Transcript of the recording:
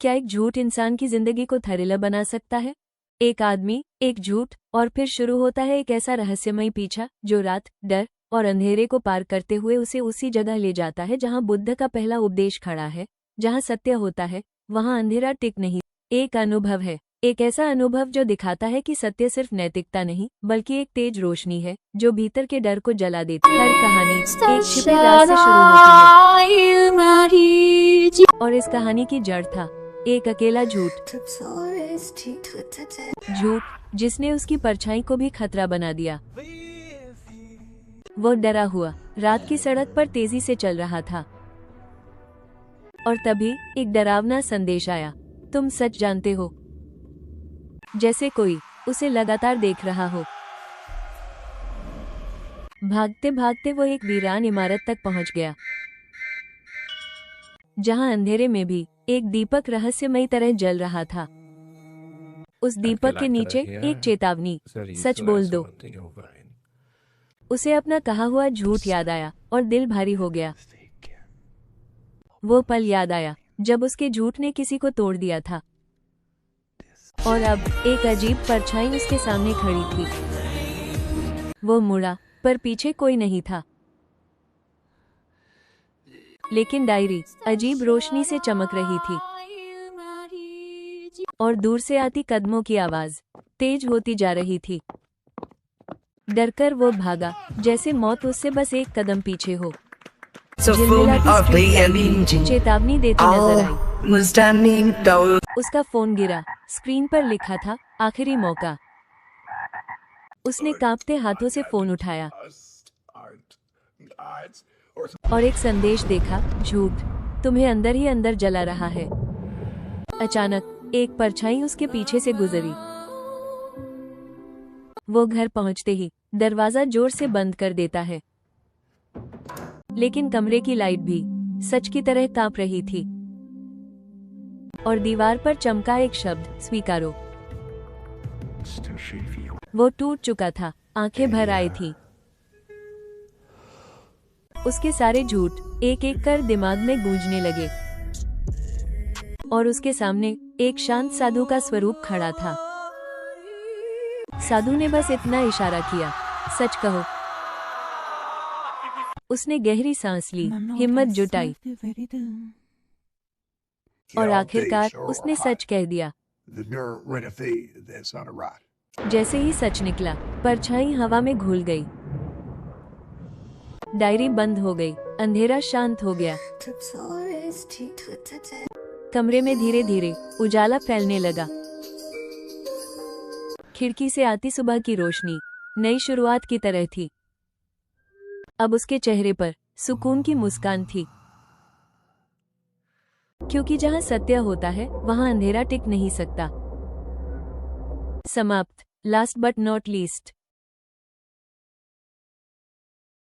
क्या एक झूठ इंसान की जिंदगी को थरिला बना सकता है? एक आदमी, एक झूठ, और फिर शुरू होता है एक ऐसा रहस्यमयी पीछा जो रात, डर और अंधेरे को पार करते हुए उसे उसी जगह ले जाता है जहां बुद्ध का पहला उपदेश खड़ा है। जहां सत्य होता है वहां अंधेरा टिक नहीं। एक अनुभव है, एक ऐसा अनुभव जो दिखाता है कि सत्य सिर्फ नैतिकता नहीं बल्कि एक तेज रोशनी है जो भीतर के डर को जला देती है। हर कहानी एक छिपे राज से शुरू होती है और इस कहानी की जड़ था एक अकेला झूठ जिसने उसकी परछाई को भी खतरा बना दिया। वो डरा हुआ रात की सड़क पर तेजी से चल रहा था और तभी एक डरावना संदेश आया, तुम सच जानते हो। जैसे कोई उसे लगातार देख रहा हो। भागते भागते वो एक वीरान इमारत तक पहुंच गया जहां अंधेरे में भी एक दीपक रहस्यमयी तरह जल रहा था। उस दीपक के नीचे एक चेतावनी, सच बोल दो। उसे अपना कहा हुआ झूठ याद आया और दिल भारी हो गया। वो पल याद आया जब उसके झूठ ने किसी को तोड़ दिया था और अब एक अजीब परछाई उसके सामने खड़ी थी। वो मुड़ा पर पीछे कोई नहीं था, लेकिन डायरी अजीब रोशनी से चमक रही थी और दूर से आती कदमों की आवाज तेज होती जा रही थी। डरकर वो भागा जैसे मौत उससे बस एक कदम पीछे हो। चेतावनी देती नजर आई। उसका फोन गिरा। स्क्रीन पर लिखा था आखिरी मौका। उसने कांपते हाथों से फोन उठाया और एक संदेश देखा, झूठ तुम्हें अंदर ही अंदर जला रहा है। अचानक एक परछाई उसके पीछे से गुजरी। वो घर पहुंचते ही दरवाजा जोर से बंद कर देता है, लेकिन कमरे की लाइट भी सच की तरह कांप रही थी और दीवार पर चमका एक शब्द, स्वीकारो। वो टूट चुका था, आंखें भर आई थी। उसके सारे झूठ एक एक कर दिमाग में गूंजने लगे और उसके सामने एक शांत साधु का स्वरूप खड़ा था। साधु ने बस इतना इशारा किया, सच कहो। उसने गहरी सांस ली, हिम्मत जुटाई और आखिरकार उसने सच कह दिया। जैसे ही सच निकला, परछाई हवा में घुल गई। डायरी बंद हो गई। अंधेरा शांत हो गया। कमरे में धीरे धीरे उजाला फैलने लगा। खिड़की से आती सुबह की रोशनी नई शुरुआत की तरह थी। अब उसके चेहरे पर सुकून की मुस्कान थी, क्योंकि जहां सत्य होता है वहां अंधेरा टिक नहीं सकता। समाप्त। Last but not least.